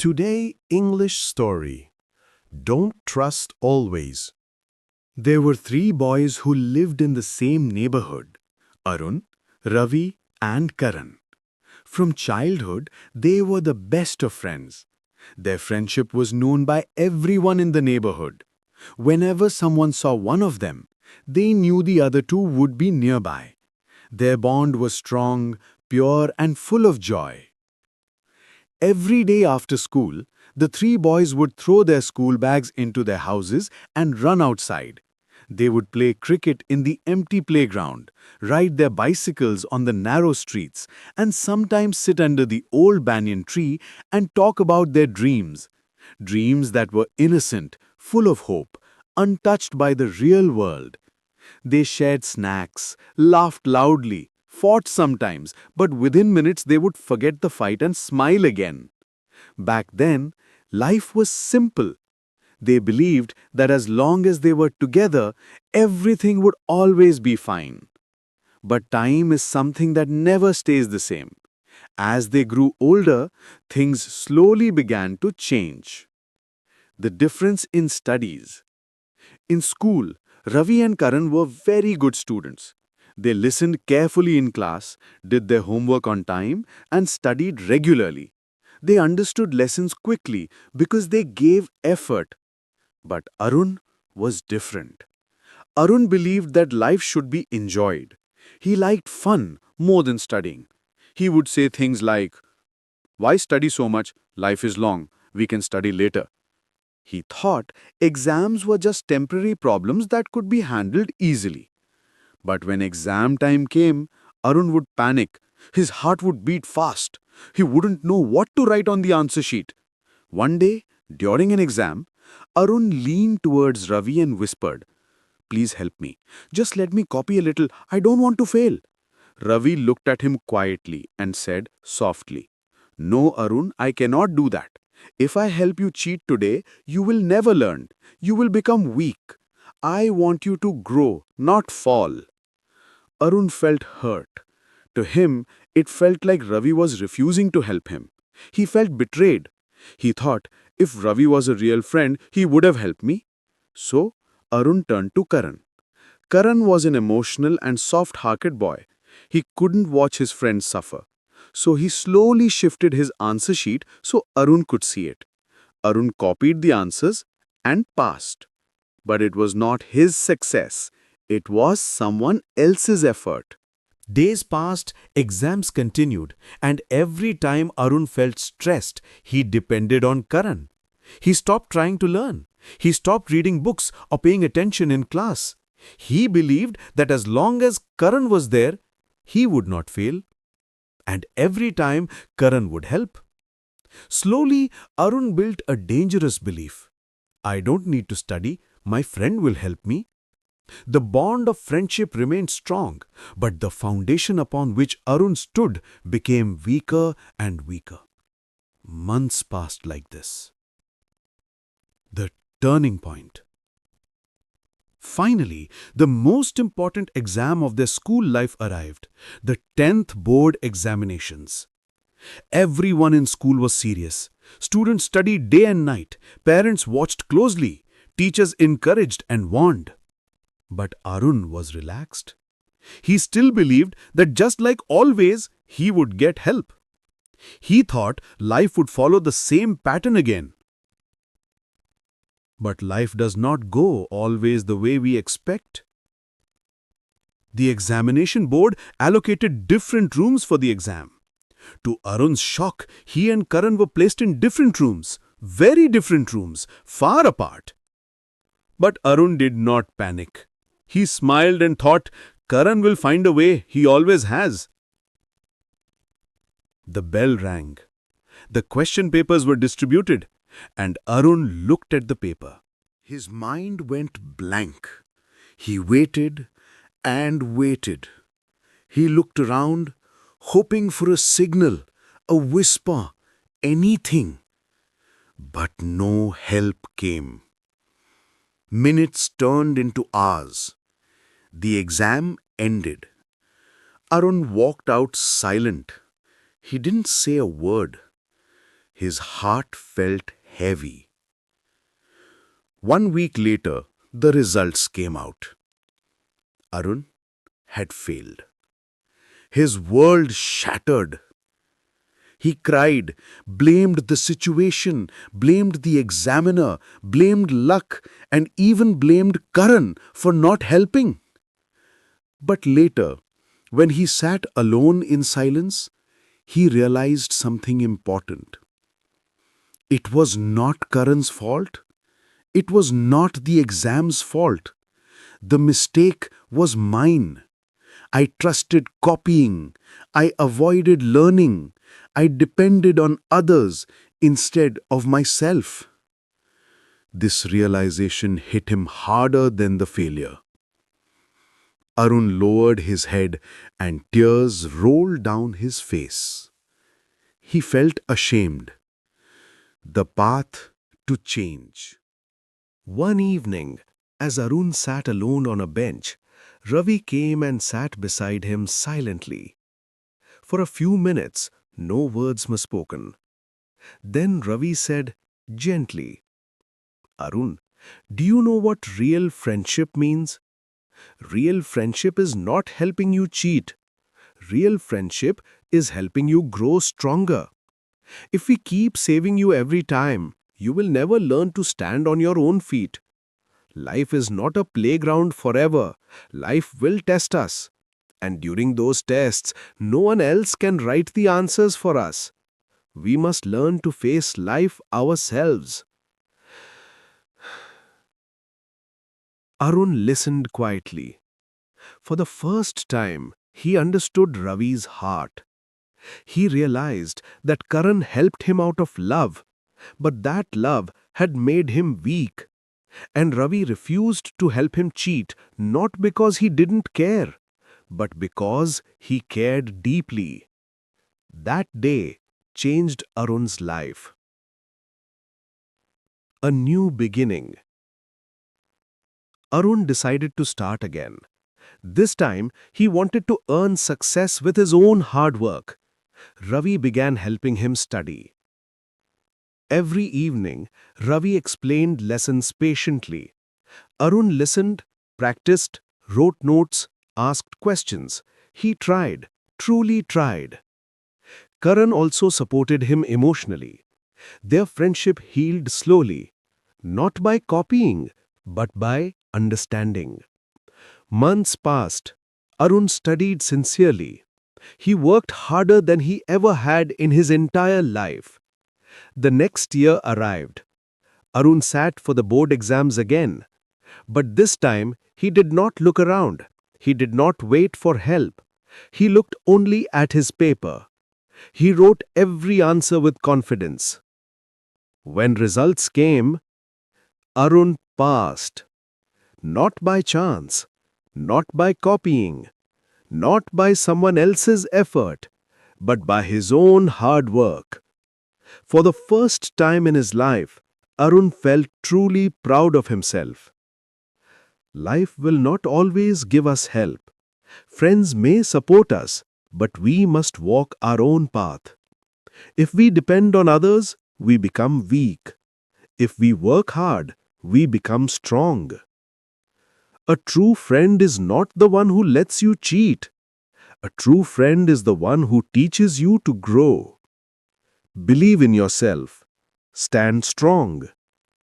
Today, English story. Don't trust always. There were three boys who lived in the same neighborhood: Arun, Ravi, and Karan. From childhood, they were the best of friends. Their friendship was known by everyone in the neighborhood. Whenever someone saw one of them, they knew the other two would be nearby. Their bond was strong, pure, and full of joy. Every day after school, the three boys would throw their school bags into their houses and run outside. They would play cricket in the empty playground, ride their bicycles on the narrow streets, and sometimes sit under the old banyan tree and talk about their dreams. Dreams that were innocent, full of hope, untouched by the real world. They shared snacks, laughed loudly, fought sometimes, but within minutes they would forget the fight and smile again. Back then, life was simple. They believed that as long as they were together, everything would always be fine. But time is something that never stays the same. As they grew older, things slowly began to change. The difference in studies. In school, Ravi and Karan were very good students. They listened carefully in class, did their homework on time, and studied regularly. They understood lessons quickly because they gave effort. But Arun was different. Arun believed that life should be enjoyed. He liked fun more than studying. He would say things like, "Why study so much? Life is long. We can study later." He thought exams were just temporary problems that could be handled easily. But when exam time came, Arun would panic. His heart would beat fast. He wouldn't know what to write on the answer sheet. One day, during an exam, Arun leaned towards Ravi and whispered, "Please help me. Just let me copy a little. I don't want to fail." Ravi looked at him quietly and said softly, "No, Arun, I cannot do that. If I help you cheat today, you will never learn. You will become weak. I want you to grow, not fall." Arun felt hurt. To him, it felt like Ravi was refusing to help him. He felt betrayed. He thought, if Ravi was a real friend, he would have helped me. So, Arun turned to Karan. Karan was an emotional and soft-hearted boy. He couldn't watch his friends suffer. So he slowly shifted his answer sheet so Arun could see it. Arun copied the answers and passed. But it was not his success. It was someone else's effort. Days passed, exams continued, and every time Arun felt stressed, he depended on Karan. He stopped trying to learn. He stopped reading books or paying attention in class. He believed that as long as Karan was there, he would not fail. And every time, Karan would help. Slowly, Arun built a dangerous belief. I don't need to study, my friend will help me. The bond of friendship remained strong, but the foundation upon which Arun stood became weaker and weaker. Months passed like this. The turning point. Finally, the most important exam of their school life arrived, the 10th board examinations. Everyone in school was serious. Students studied day and night. Parents watched closely. Teachers encouraged and warned. But Arun was relaxed. He still believed that just like always, he would get help. He thought life would follow the same pattern again. But life does not go always the way we expect. The examination board allocated different rooms for the exam. To Arun's shock, he and Karan were placed in different rooms, very different rooms, far apart. But Arun did not panic. He smiled and thought, Karan will find a way, he always has. The bell rang. The question papers were distributed, and Arun looked at the paper. His mind went blank. He waited and waited. He looked around, hoping for a signal, a whisper, anything. But no help came. Minutes turned into hours. The exam ended. Arun walked out silent. He didn't say a word. His heart felt heavy. 1 week later, the results came out. Arun had failed. His world shattered. He cried, blamed the situation, blamed the examiner, blamed luck, and even blamed Karan for not helping. But later, when he sat alone in silence, he realized something important. It was not Karan's fault. It was not the exam's fault. The mistake was mine. I trusted copying. I avoided learning. I depended on others instead of myself. This realization hit him harder than the failure. Arun lowered his head and tears rolled down his face. He felt ashamed. The path to change. One evening, as Arun sat alone on a bench, Ravi came and sat beside him silently. For a few minutes, no words were spoken. Then Ravi said gently, "Arun, do you know what real friendship means? Real friendship is not helping you cheat. Real friendship is helping you grow stronger. If we keep saving you every time, you will never learn to stand on your own feet. Life is not a playground forever. Life will test us. And during those tests, no one else can write the answers for us. We must learn to face life ourselves." Arun listened quietly. For the first time, he understood Ravi's heart. He realized that Karan helped him out of love, but that love had made him weak. And Ravi refused to help him cheat, not because he didn't care, but because he cared deeply. That day changed Arun's life. A new beginning. Arun decided to start again. This time, he wanted to earn success with his own hard work. Ravi began helping him study. Every evening, Ravi explained lessons patiently. Arun listened, practiced, wrote notes, asked questions. He tried, truly tried. Karan also supported him emotionally. Their friendship healed slowly, not by copying, but by understanding. Months passed. Arun studied sincerely. He worked harder than he ever had in his entire life. The next year arrived. Arun sat for the board exams again. But this time, he did not look around. He did not wait for help. He looked only at his paper. He wrote every answer with confidence. When results came, Arun passed. Not by chance, not by copying, not by someone else's effort, but by his own hard work. For the first time in his life, Arun felt truly proud of himself. Life will not always give us help. Friends may support us, but we must walk our own path. If we depend on others, we become weak. If we work hard, we become strong. A true friend is not the one who lets you cheat. A true friend is the one who teaches you to grow. Believe in yourself. Stand strong.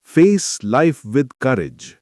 Face life with courage.